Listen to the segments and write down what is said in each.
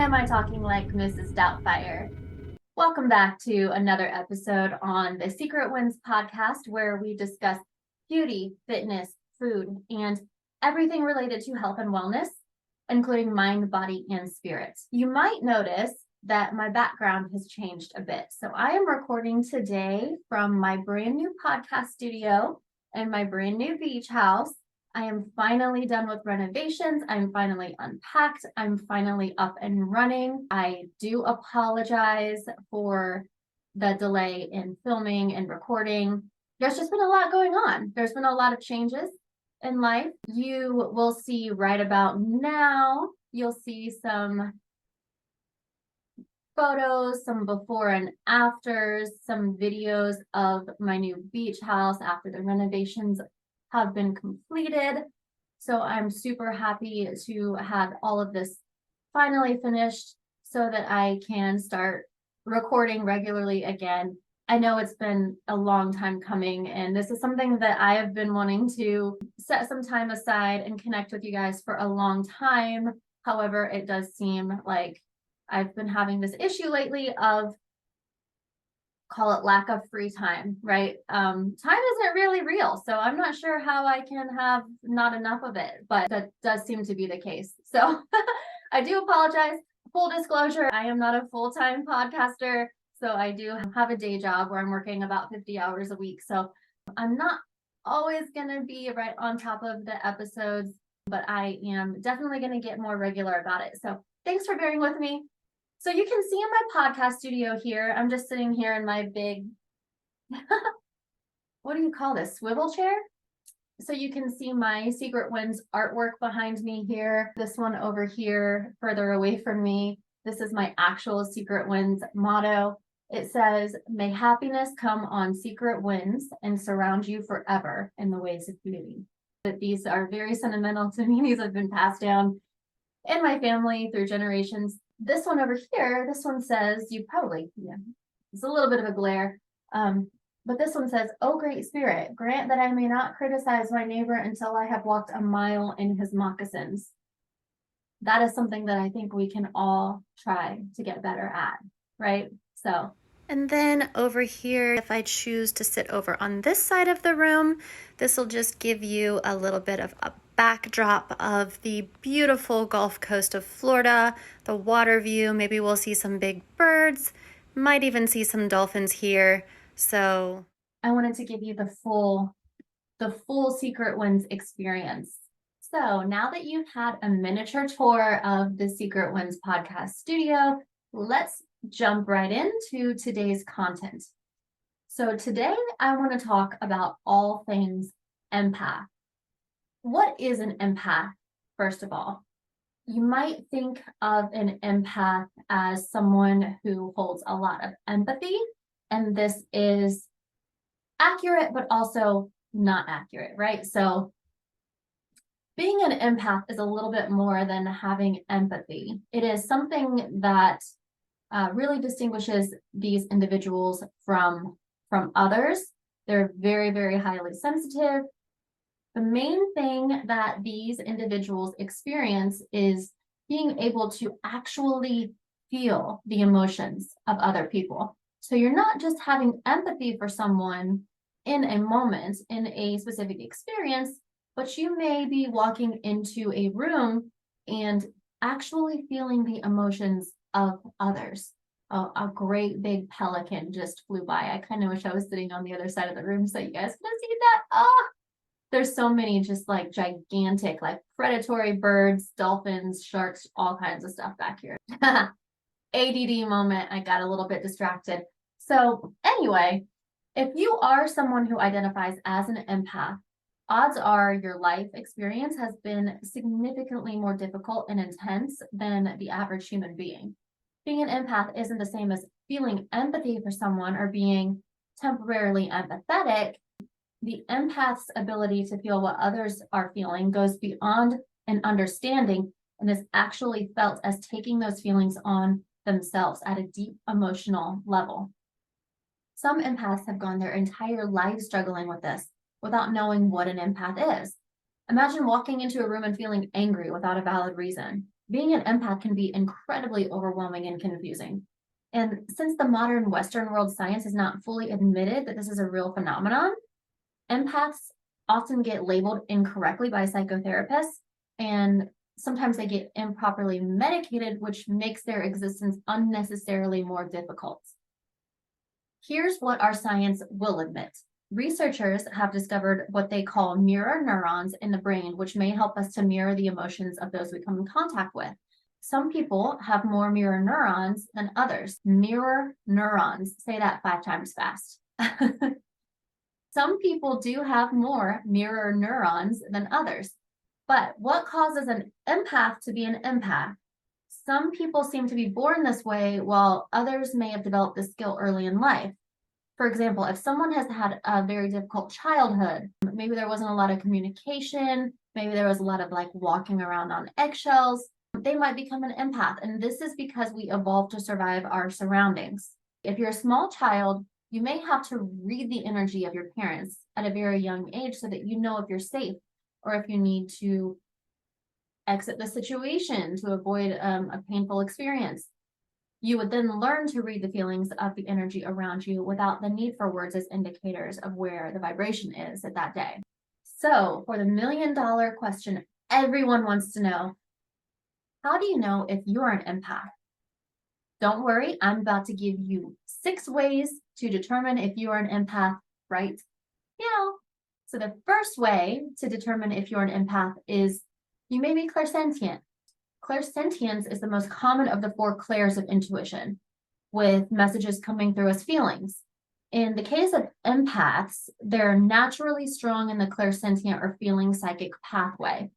am I talking like Mrs. Doubtfire? Welcome back to another episode on the Secret Wins podcast, where we discuss beauty, fitness, food, and everything related to health and wellness, including mind, body, and spirit. You might notice that my background has changed a bit. So I am recording today from my brand new podcast studio and my brand new beach house. I am finally done with renovations. I'm finally unpacked. I'm finally up and running. I do apologize for the delay in filming and recording. There's just been a lot going on. There's been a lot of changes in life. You will see right about now, you'll see some photos, some before and afters, some videos of my new beach house after the renovations have been completed. So I'm super happy to have all of this finally finished so that I can start recording regularly again. I know it's been a long time coming, and this is something that I have been wanting to set some time aside and connect with you guys for a long time. However, it does seem like I've been having this issue lately of, call it lack of free time, right? Time isn't really real, so I'm not sure how I can have not enough of it, but that does seem to be the case. So I do apologize. Full disclosure, I am not a full-time podcaster, so I do have a day job where I'm working about 50 hours a week. So I'm not always going to be right on top of the episodes, but I am definitely going to get more regular about it. So thanks for bearing with me. So you can see in my podcast studio here, I'm just sitting here in my big, what do you call this, swivel chair? So you can see my Secret Wins artwork behind me here. This one over here, further away from me. This is my actual Secret Wins motto. It says, "May happiness come on Secret Wins and surround you forever in the ways of beauty." But these are very sentimental to me. These have been passed down in my family through generations. This one over here, this one says, it's a little bit of a glare. But this one says, "Oh, great spirit, grant that I may not criticize my neighbor until I have walked a mile in his moccasins." That is something that I think we can all try to get better at, right? So. And then over here, if I choose to sit over on this side of the room, this will just give you a little bit of a backdrop of the beautiful Gulf Coast of Florida, the water view. Maybe we'll see some big birds, might even see some dolphins here. So I wanted to give you the full Secret Wins experience. So now that you've had a miniature tour of the Secret Wins podcast studio, let's jump right into today's content. So today I want to talk about all things empath. What is an empath, first of all? You might think of an empath as someone who holds a lot of empathy, and this is accurate, but also not accurate, right? So being an empath is a little bit more than having empathy. It is something that really distinguishes these individuals from others. They're very, very highly sensitive. The main thing that these individuals experience is being able to actually feel the emotions of other people. So you're not just having empathy for someone in a moment, in a specific experience, but you may be walking into a room and actually feeling the emotions of others. Oh, a great big pelican just flew by. I kind of wish I was sitting on the other side of the room so you guys could see that. Oh, there's so many just like gigantic, like predatory birds, dolphins, sharks, all kinds of stuff back here. ADD moment, I got a little bit distracted. So anyway, if you are someone who identifies as an empath, odds are your life experience has been significantly more difficult and intense than the average human being. Being an empath isn't the same as feeling empathy for someone or being temporarily empathetic. The empath's ability to feel what others are feeling goes beyond an understanding and is actually felt as taking those feelings on themselves at a deep emotional level. Some empaths have gone their entire lives struggling with this without knowing what an empath is. Imagine walking into a room and feeling angry without a valid reason. Being an empath can be incredibly overwhelming and confusing. And since the modern Western world science has not fully admitted that this is a real phenomenon, empaths often get labeled incorrectly by psychotherapists, and sometimes they get improperly medicated, which makes their existence unnecessarily more difficult. Here's what our science will admit. Researchers have discovered what they call mirror neurons in the brain, which may help us to mirror the emotions of those we come in contact with. Some people have more mirror neurons than others. Mirror neurons. Say that 5 times fast. Some people do have more mirror neurons than others. But what causes an empath to be an empath? Some people seem to be born this way, while others may have developed this skill early in life. For example, if someone has had a very difficult childhood, maybe there wasn't a lot of communication, maybe there was a lot of like walking around on eggshells, they might become an empath. And this is because we evolved to survive our surroundings. If you're a small child, you may have to read the energy of your parents at a very young age so that you know if you're safe or if you need to exit the situation to avoid a painful experience. You would then learn to read the feelings of the energy around you without the need for words as indicators of where the vibration is at that day. So for the $1 million question everyone wants to know, how do you know if you're an empath? Don't worry, I'm about to give you 6 ways to determine if you are an empath right now. So the first way to determine if you're an empath is you may be clairsentient. Clairsentience is the most common of the 4 clairs of intuition, with messages coming through as feelings. In the case of empaths, they're naturally strong in the clairsentient or feeling psychic pathway.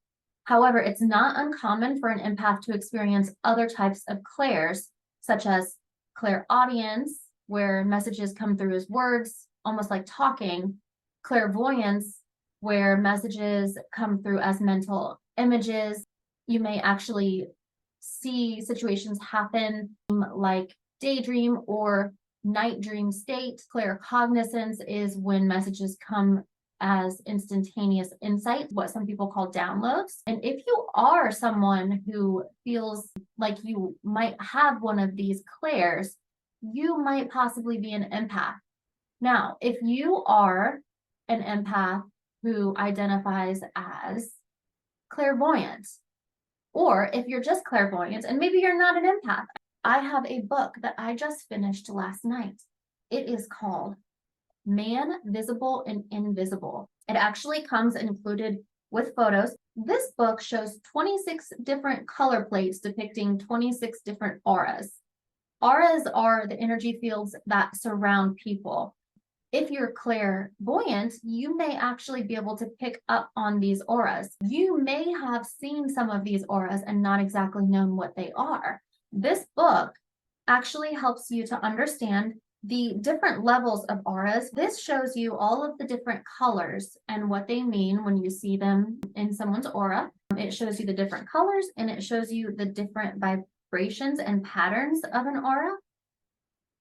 However, it's not uncommon for an empath to experience other types of clairs, such as clairaudience, where messages come through as words, almost like talking, clairvoyance, where messages come through as mental images. You may actually see situations happen like daydream or night dream state. Claircognizance is when messages come as instantaneous insight, what some people call downloads. And if you are someone who feels like you might have one of these clairs, you might possibly be an empath. Now, if you are an empath who identifies as clairvoyant, or if you're just clairvoyant and maybe you're not an empath, I have a book that I just finished last night. It is called Man, Visible and Invisible. It actually comes included with photos. This book shows 26 different color plates depicting 26 different auras. Auras are the energy fields that surround people. If you're clairvoyant, you may actually be able to pick up on these auras. You may have seen some of these auras and not exactly known what they are. This book actually helps you to understand the different levels of auras. This shows you all of the different colors and what they mean when you see them in someone's aura. It shows you the different colors and it shows you the different vibrations and patterns of an aura.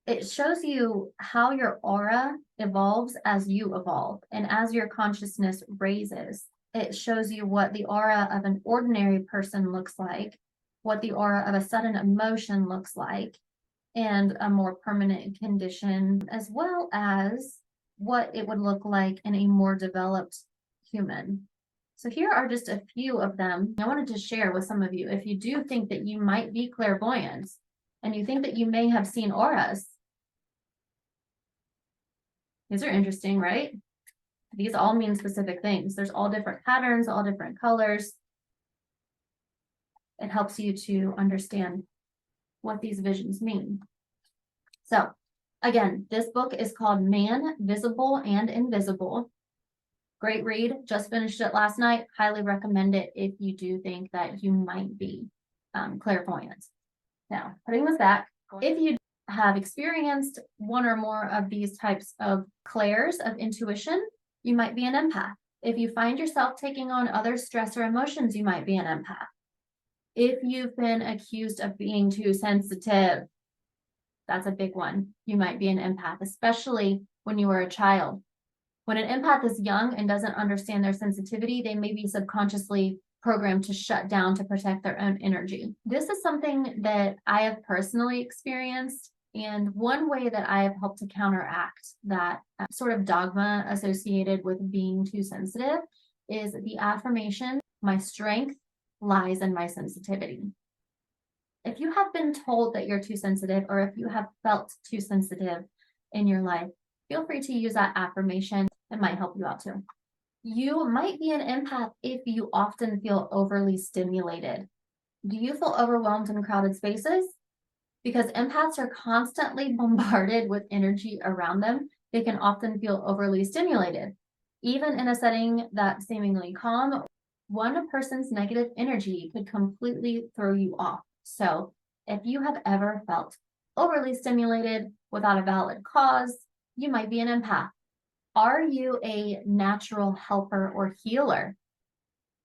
It shows you how your aura evolves as you evolve and as your consciousness raises. It shows you what the aura of an ordinary person looks like, what the aura of a sudden emotion looks like, and a more permanent condition, as well as what it would look like in a more developed human. So here are just a few of them I wanted to share with some of you. If you do think that you might be clairvoyant and you think that you may have seen auras, these are interesting, right? These all mean specific things. There's all different patterns, all different colors. It helps you to understand what these visions mean. So again, this book is called Man, Visible and Invisible. Great read. Just finished it last night. Highly recommend it if you do think that you might be clairvoyant. Now, putting this back, if you have experienced one or more of these types of clairs of intuition, you might be an empath. If you find yourself taking on other stress or emotions, you might be an empath. If you've been accused of being too sensitive, that's a big one. You might be an empath, especially when you were a child. When an empath is young and doesn't understand their sensitivity, they may be subconsciously programmed to shut down to protect their own energy. This is something that I have personally experienced. And one way that I have helped to counteract that sort of dogma associated with being too sensitive is the affirmation, my strength lies in my sensitivity. If you have been told that you're too sensitive, or if you have felt too sensitive in your life, feel free to use that affirmation. It might help you out too. You might be an empath if you often feel overly stimulated. Do you feel overwhelmed in crowded spaces? Because empaths are constantly bombarded with energy around them, they can often feel overly stimulated. Even in a setting that's seemingly calm, one person's negative energy could completely throw you off. So if you have ever felt overly stimulated without a valid cause, you might be an empath. Are you a natural helper or healer?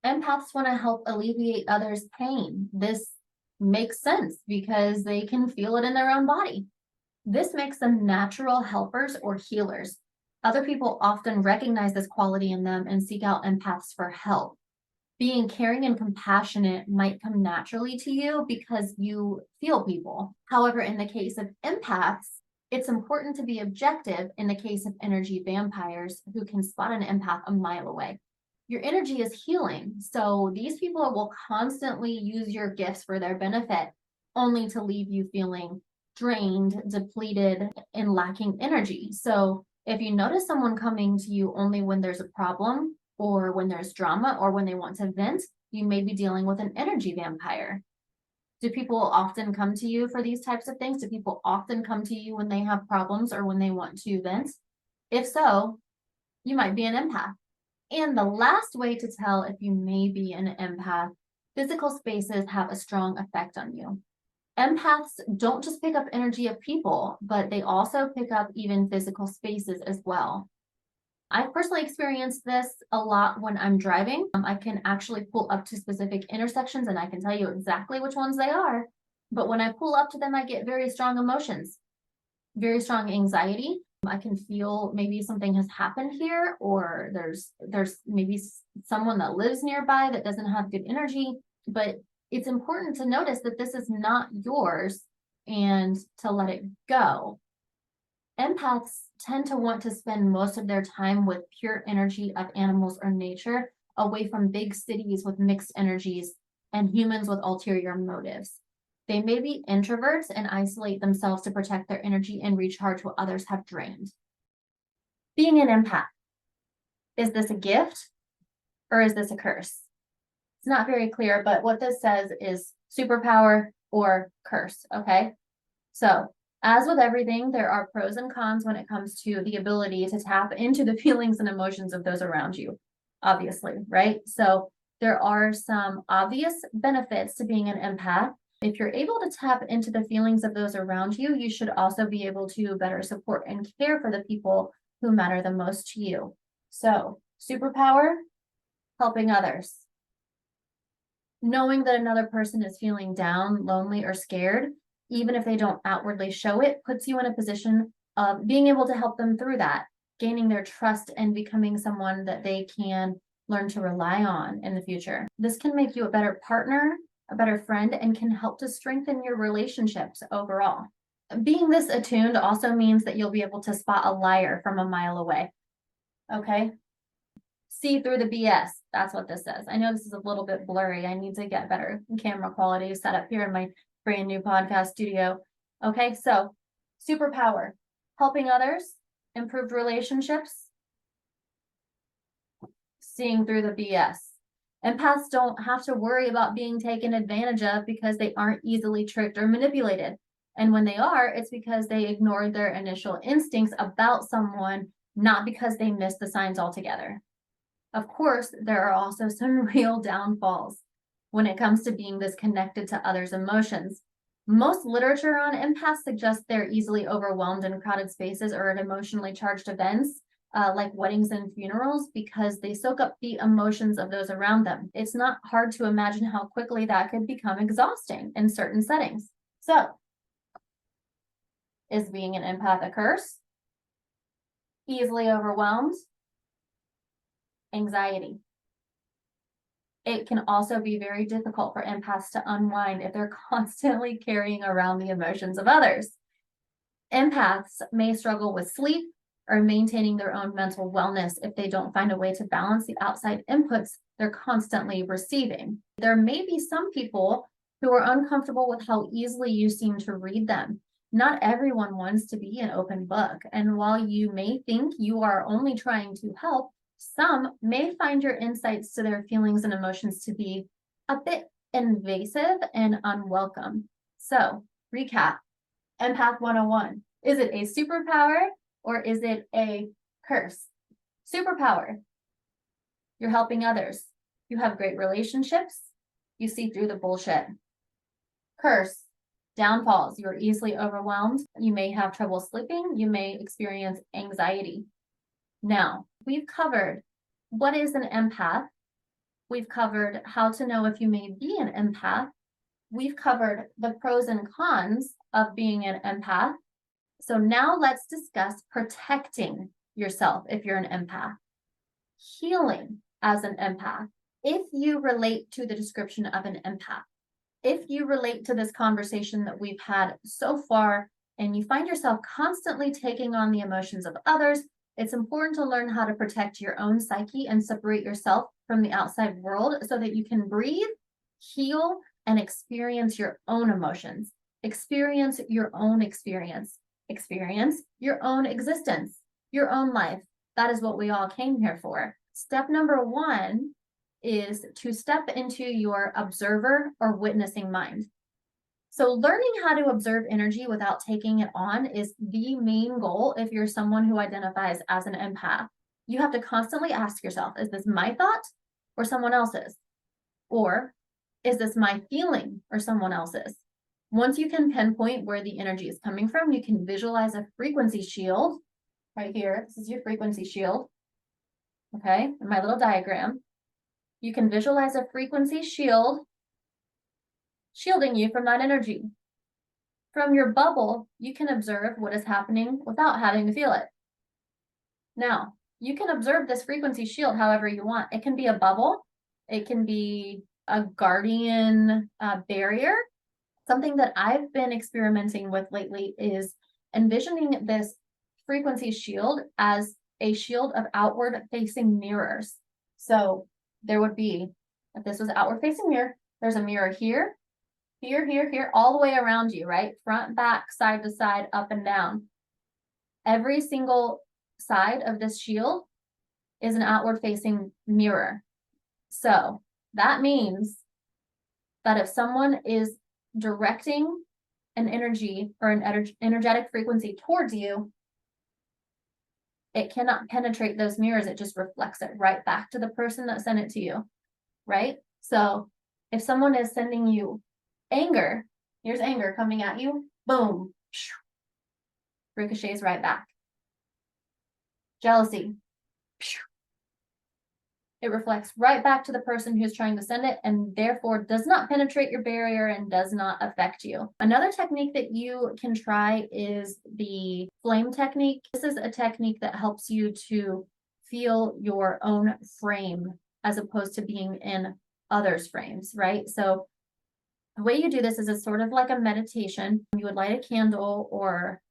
Empaths want to help alleviate others' pain. This makes sense because they can feel it in their own body. This makes them natural helpers or healers. Other people often recognize this quality in them and seek out empaths for help. Being caring and compassionate might come naturally to you because you feel people. However, in the case of empaths, it's important to be objective in the case of energy vampires who can spot an empath a mile away. Your energy is healing, so these people will constantly use your gifts for their benefit, only to leave you feeling drained, depleted, and lacking energy. So if you notice someone coming to you only when there's a problem, or when there's drama, or when they want to vent, you may be dealing with an energy vampire. Do people often come to you for these types of things? Do people often come to you when they have problems or when they want to vent? If so, you might be an empath. And the last way to tell if you may be an empath, physical spaces have a strong effect on you. Empaths don't just pick up energy of people, but they also pick up even physical spaces as well. I've personally experienced this a lot when I'm driving. I can actually pull up to specific intersections and I can tell you exactly which ones they are. But when I pull up to them, I get very strong emotions, very strong anxiety. I can feel maybe something has happened here, or there's maybe someone that lives nearby that doesn't have good energy. But it's important to notice that this is not yours and to let it go. Empaths tend to want to spend most of their time with pure energy of animals or nature, away from big cities with mixed energies and humans with ulterior motives. They may be introverts and isolate themselves to protect their energy and recharge what others have drained. Being an empath, is this a gift or is this a curse? It's not very clear, but what this says is superpower or curse, okay? So as with everything, there are pros and cons when it comes to the ability to tap into the feelings and emotions of those around you, obviously, right? So there are some obvious benefits to being an empath. If you're able to tap into the feelings of those around you, you should also be able to better support and care for the people who matter the most to you. So, superpower, helping others. Knowing that another person is feeling down, lonely, or scared, even if they don't outwardly show it, puts you in a position of being able to help them through that, gaining their trust and becoming someone that they can learn to rely on in the future. This can make you a better partner, a better friend, and can help to strengthen your relationships overall. Being this attuned also means that you'll be able to spot a liar from a mile away. Okay? See through the BS. That's what this says. I know this is a little bit blurry. I need to get better camera quality set up here in my brand new podcast studio. Okay, so superpower, helping others, improved relationships, seeing through the BS. Empaths don't have to worry about being taken advantage of because they aren't easily tricked or manipulated. And when they are, it's because they ignored their initial instincts about someone, not because they missed the signs altogether. Of course, there are also some real downfalls when it comes to being this connected to others' emotions. Most literature on empaths suggests they're easily overwhelmed in crowded spaces or at emotionally charged events, like weddings and funerals, because they soak up the emotions of those around them. It's not hard to imagine how quickly that could become exhausting in certain settings. So, is being an empath a curse? Easily overwhelmed? Anxiety. It can also be very difficult for empaths to unwind if they're constantly carrying around the emotions of others. Empaths may struggle with sleep or maintaining their own mental wellness if they don't find a way to balance the outside inputs they're constantly receiving. There may be some people who are uncomfortable with how easily you seem to read them. Not everyone wants to be an open book, and while you may think you are only trying to help, some may find your insights to their feelings and emotions to be a bit invasive and unwelcome. So, recap. Empath 101. Is it a superpower or is it a curse? Superpower. You're helping others. You have great relationships. You see through the bullshit. Curse. Downfalls. You are easily overwhelmed. You may have trouble sleeping. You may experience anxiety. Now, we've covered what is an empath. We've covered how to know if you may be an empath. We've covered the pros and cons of being an empath. So now let's discuss protecting yourself if you're an empath. Healing as an empath. If you relate to the description of an empath, if you relate to this conversation that we've had so far, and you find yourself constantly taking on the emotions of others, it's important to learn how to protect your own psyche and separate yourself from the outside world so that you can breathe, heal, and experience your own emotions. Experience your own experience your own existence, your own life. That is what we all came here for. Step number 1 is to step into your observer or witnessing mind. So learning how to observe energy without taking it on is the main goal if you're someone who identifies as an empath. You have to constantly ask yourself, is this my thought or someone else's? Or is this my feeling or someone else's? Once you can pinpoint where the energy is coming from, you can visualize a frequency shield right here. This is your frequency shield. Okay, in my little diagram. You can visualize a frequency shield shielding you from that energy. From your bubble, you can observe what is happening without having to feel it. Now, you can observe this frequency shield however you want. It can be a bubble. It can be a guardian barrier. Something that I've been experimenting with lately is envisioning this frequency shield as a shield of outward facing mirrors. So there would be, if this was outward facing mirror, there's a mirror here, here, all the way around you, right? Front, back, side to side, up and down. Every single side of this shield is an outward facing mirror. So that means that if someone is directing an energy or an energetic frequency towards you, it cannot penetrate those mirrors. It just reflects it right back to the person that sent it to you, right? So if someone is sending you anger, here's anger coming at you, boom, ricochets right back. Jealousy, it reflects right back to the person who's trying to send it and therefore does not penetrate your barrier and does not affect you. Another technique that you can try is the flame technique. This is a technique that helps you to feel your own frame as opposed to being in others' frames, right? So the way you do this is it's sort of like a meditation. You would light a candle, or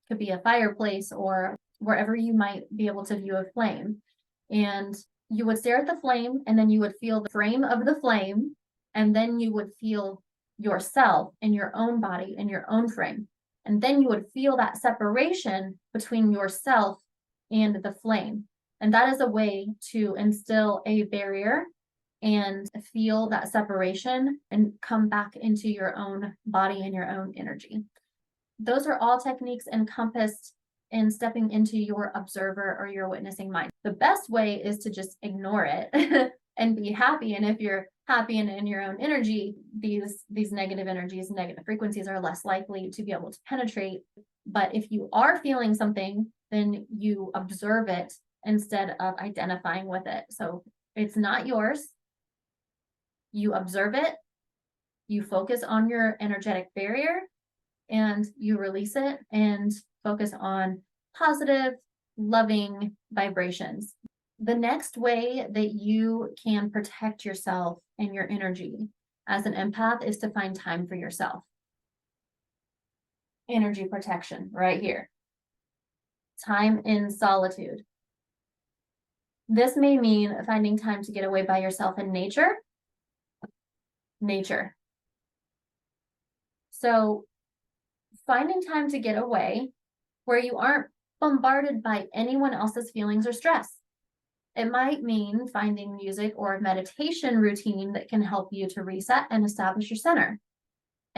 it could be a fireplace, or wherever you might be able to view a flame. And you would stare at the flame, and then you would feel the frame of the flame, and then you would feel yourself in your own body, in your own frame. And then you would feel that separation between yourself and the flame. And that is a way to instill a barrier and feel that separation and come back into your own body and your own energy. Those are all techniques encompassed in stepping into your observer or your witnessing mind. The best way is to just ignore it and be happy. And if you're happy and in your own energy, these negative energies, negative frequencies are less likely to be able to penetrate. But if you are feeling something, then you observe it instead of identifying with it. So it's not yours. You observe it, you focus on your energetic barrier, and you release it and focus on positive, loving vibrations. The next way that you can protect yourself and your energy as an empath is to find time for yourself. Energy protection right here. Time in solitude. This may mean finding time to get away by yourself in nature. So finding time to get away where you aren't bombarded by anyone else's feelings or stress. It might mean finding music or a meditation routine that can help you to reset and establish your center.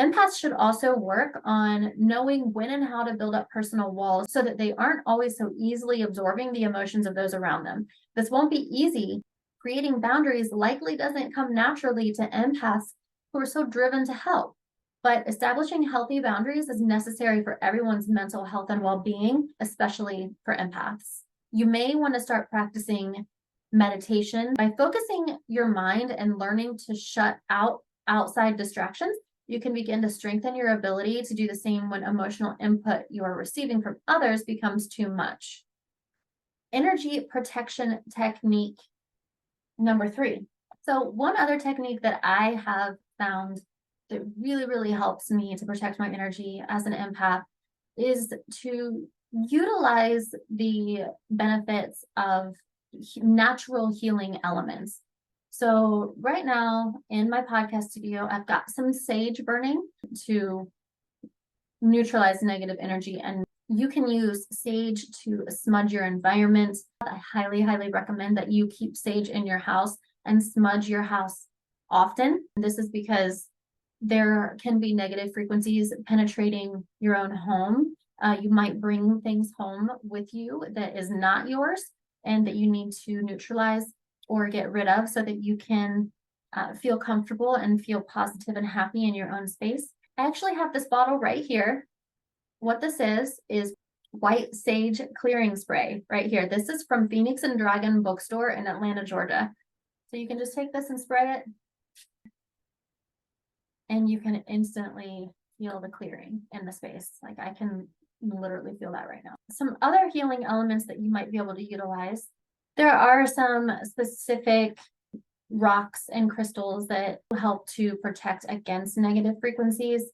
Empaths should also work on knowing when and how to build up personal walls so that they aren't always so easily absorbing the emotions of those around them. This won't be easy. Creating boundaries likely doesn't come naturally to empaths who are so driven to help. But establishing healthy boundaries is necessary for everyone's mental health and well-being, especially for empaths. You may want to start practicing meditation by focusing your mind and learning to shut out outside distractions. You can begin to strengthen your ability to do the same when emotional input you are receiving from others becomes too much. Energy protection technique number 3. So one other technique that I have found that really helps me to protect my energy as an empath is to utilize the benefits of natural healing elements. So right now in my podcast studio, I've got some sage burning to neutralize negative energy, and you can use sage to smudge your environment. I highly recommend that you keep sage in your house and smudge your house often. This is because there can be negative frequencies penetrating your own home. You might bring things home with you that is not yours and that you need to neutralize or get rid of so that you can feel comfortable and feel positive and happy in your own space. I actually have this bottle right here. What this is white sage clearing spray right here. This is from Phoenix and Dragon Bookstore in Atlanta, Georgia. So you can just take this and spray it, and you can instantly feel the clearing in the space. Like I can literally feel that right now. Some other healing elements that you might be able to utilize. There are some specific rocks and crystals that help to protect against negative frequencies.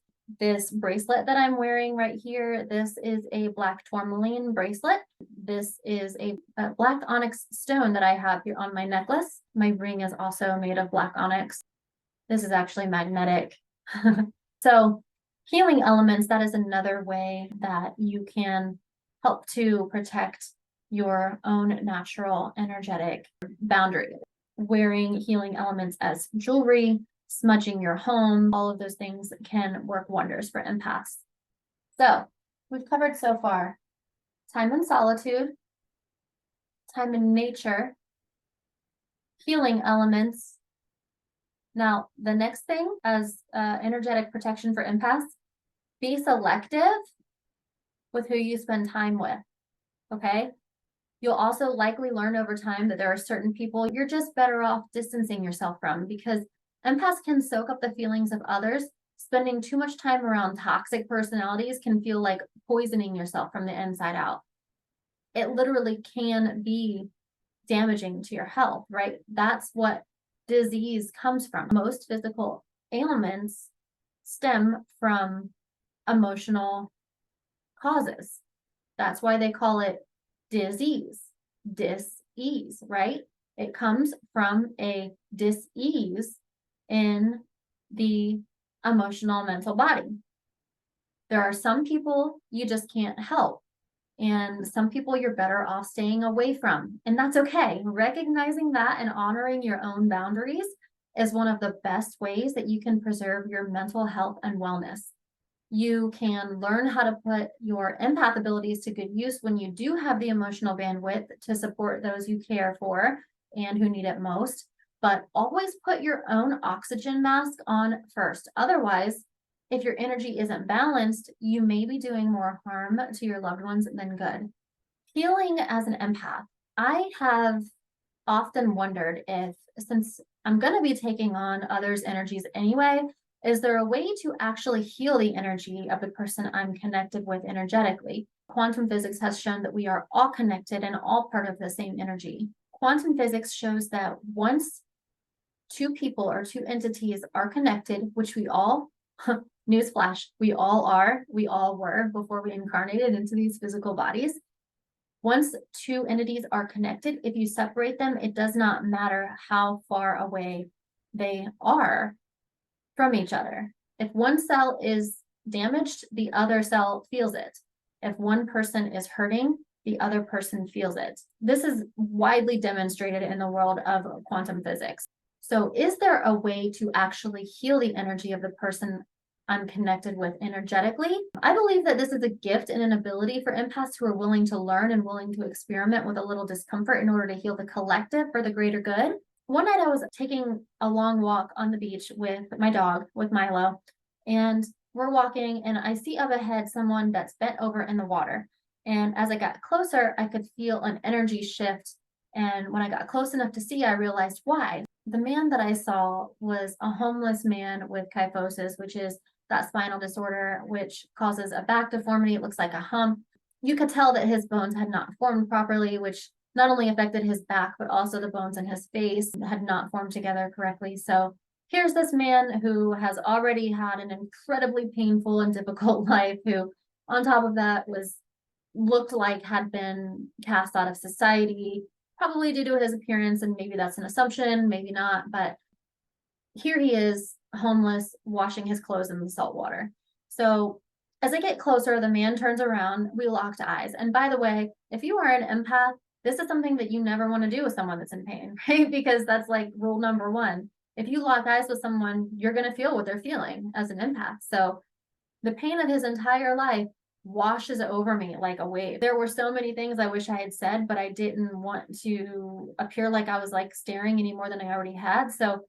This bracelet that I'm wearing right here, this is a black tourmaline bracelet. This is a black onyx stone that I have here on my necklace. My ring is also made of black onyx. This is actually magnetic. So healing elements, that is another way that you can help to protect your own natural energetic boundary. Wearing healing elements as jewelry, smudging your home, all of those things can work wonders for empaths. So we've covered so far time in solitude, time in nature, healing elements. Now, the next thing as energetic protection for empaths, be selective with who you spend time with, okay? You'll also likely learn over time that there are certain people you're just better off distancing yourself from, because empaths can soak up the feelings of others. Spending too much time around toxic personalities can feel like poisoning yourself from the inside out. It literally can be damaging to your health, right? That's what disease comes from. Most physical ailments stem from emotional causes. That's why they call it disease, dis-ease, right? It comes from a dis-ease in the emotional mental body. There are some people you just can't help, and some people you're better off staying away from, and that's okay. Recognizing that and honoring your own boundaries is one of the best ways that you can preserve your mental health and wellness. You can learn how to put your empath abilities to good use when you do have the emotional bandwidth to support those you care for and who need it most, but always put your own oxygen mask on first. Otherwise, if your energy isn't balanced, you may be doing more harm to your loved ones than good. Healing as an empath, I have often wondered if, since I'm going to be taking on others' energies anyway, is there a way to actually heal the energy of the person I'm connected with energetically? Quantum physics has shown that we are all connected and all part of the same energy. Quantum physics shows that once two people or two entities are connected, which we all, newsflash, we all are, we all were before we incarnated into these physical bodies. Once two entities are connected, if you separate them, it does not matter how far away they are from each other. If one cell is damaged, the other cell feels it. If one person is hurting, the other person feels it. This is widely demonstrated in the world of quantum physics. So is there a way to actually heal the energy of the person I'm connected with energetically? I believe that this is a gift and an ability for empaths who are willing to learn and willing to experiment with a little discomfort in order to heal the collective for the greater good. One night I was taking a long walk on the beach with my dog, with Milo, and we're walking and I see up ahead someone that's bent over in the water. And as I got closer, I could feel an energy shift. And when I got close enough to see, I realized why. The man that I saw was a homeless man with kyphosis, which is that spinal disorder, which causes a back deformity. It looks like a hump. You could tell that his bones had not formed properly, which not only affected his back, but also the bones in his face had not formed together correctly. So here's this man who has already had an incredibly painful and difficult life, who on top of that looked like had been cast out of society, probably due to his appearance, and maybe that's an assumption, maybe not, but here he is, homeless, washing his clothes in the salt water. So as I get closer, the man turns around, we locked eyes. And by the way, if you are an empath, this is something that you never want to do with someone that's in pain, right? Because that's like rule number one. If you lock eyes with someone, you're going to feel what they're feeling as an empath. So the pain of his entire life washes over me like a wave. There were so many things I wish I had said, but I didn't want to appear like I was like staring any more than I already had. So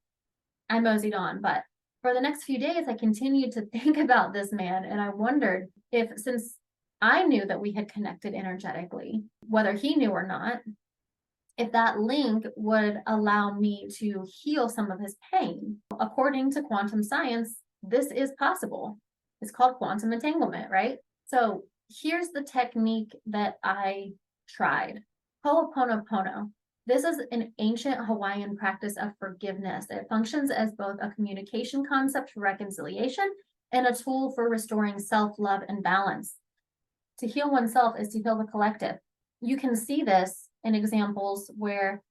I moseyed on. But for the next few days, I continued to think about this man. And I wondered if, since I knew that we had connected energetically, whether he knew or not, if that link would allow me to heal some of his pain. According to quantum science, this is possible. It's called quantum entanglement, right? So here's the technique that I tried. Ho'oponopono. This is an ancient Hawaiian practice of forgiveness. It functions as both a communication concept for reconciliation and a tool for restoring self-love and balance. To heal oneself is to heal the collective. You can see this in examples where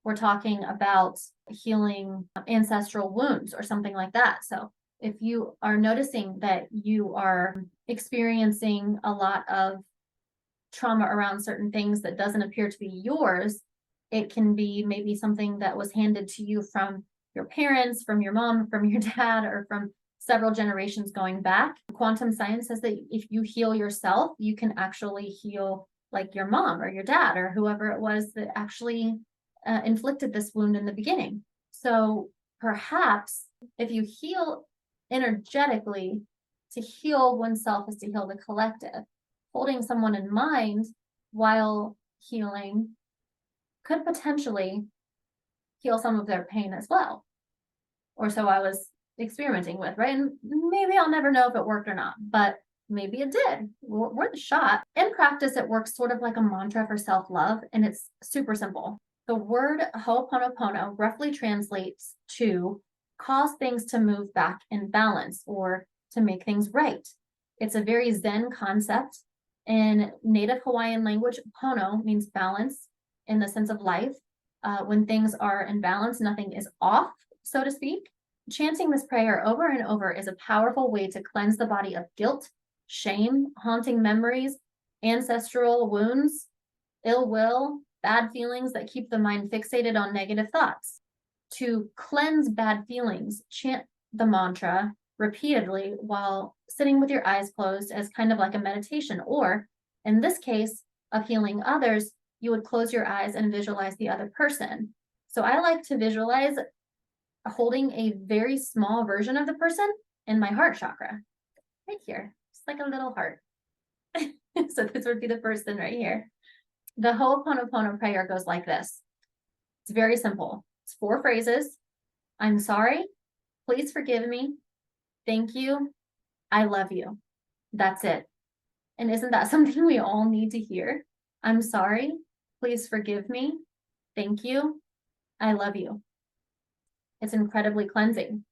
we're talking about healing ancestral wounds or something like that. So if you are noticing that you are experiencing a lot of trauma around certain things that doesn't appear to be yours, it can be maybe something that was handed to you from your parents, from your mom, from your dad, or from several generations going back. Quantum science says that if you heal yourself, you can actually heal like your mom or your dad or whoever it was that actually inflicted this wound in the beginning. So perhaps if you heal energetically, to heal oneself is to heal the collective. Holding someone in mind while healing could potentially heal some of their pain as well. Or so I was experimenting with, right? And maybe I'll never know if it worked or not, but maybe it did. Worth a shot. In practice, it works sort of like a mantra for self-love, and it's super simple. The word ho'oponopono roughly translates to cause things to move back in balance or to make things right. It's a very Zen concept. In Native Hawaiian language, pono means balance in the sense of life. When things are in balance, nothing is off, so to speak. Chanting this prayer over and over is a powerful way to cleanse the body of guilt, shame, haunting memories, ancestral wounds, ill will, bad feelings that keep the mind fixated on negative thoughts. To cleanse bad feelings, chant the mantra repeatedly while sitting with your eyes closed as kind of like a meditation, or in this case of healing others, you would close your eyes and visualize the other person. So I like to visualize holding a very small version of the person in my heart chakra, right here, just like a little heart. So this would be the person right here. The Ho'oponopono prayer goes like this. It's very simple. It's 4 phrases. I'm sorry. Please forgive me. Thank you. I love you. That's it. And isn't that something we all need to hear? I'm sorry. Please forgive me. Thank you. I love you. It's incredibly cleansing,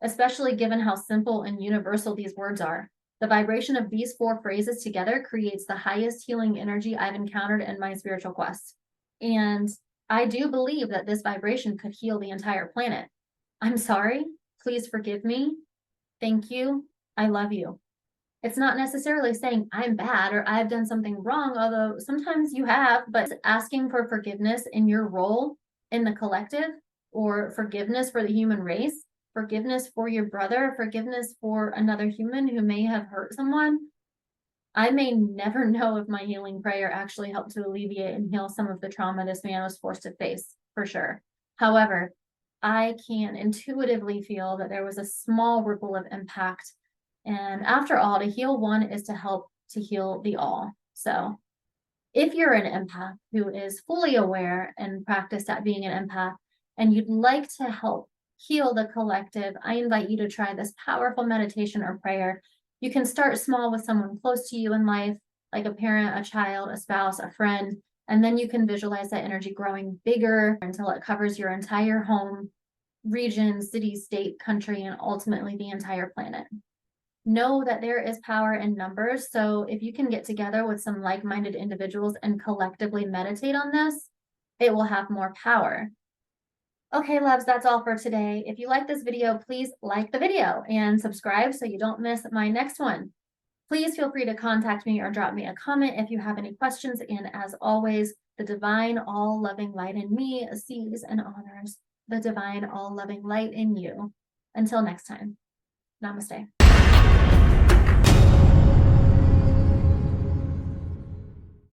especially given how simple and universal these words are. The vibration of these 4 phrases together creates the highest healing energy I've encountered in my spiritual quest. And I do believe that this vibration could heal the entire planet. I'm sorry. Please forgive me. Thank you. I love you. It's not necessarily saying I'm bad or I've done something wrong, although sometimes you have, but asking for forgiveness in your role in the collective, or forgiveness for the human race, forgiveness for your brother, forgiveness for another human who may have hurt someone. I may never know if my healing prayer actually helped to alleviate and heal some of the trauma this man was forced to face, for sure. However, I can intuitively feel that there was a small ripple of impact. And after all, to heal one is to help to heal the all. So if you're an empath who is fully aware and practiced at being an empath, and you'd like to help heal the collective, I invite you to try this powerful meditation or prayer. You can start small with someone close to you in life, like a parent, a child, a spouse, a friend, and then you can visualize that energy growing bigger until it covers your entire home, region, city, state, country, and ultimately the entire planet. Know that there is power in numbers. So if you can get together with some like-minded individuals and collectively meditate on this, it will have more power. Okay, loves, that's all for today. If you like this video, please like the video and subscribe so you don't miss my next one. Please feel free to contact me or drop me a comment if you have any questions. And as always, the divine, all-loving light in me sees and honors the divine, all-loving light in you. Until next time, namaste.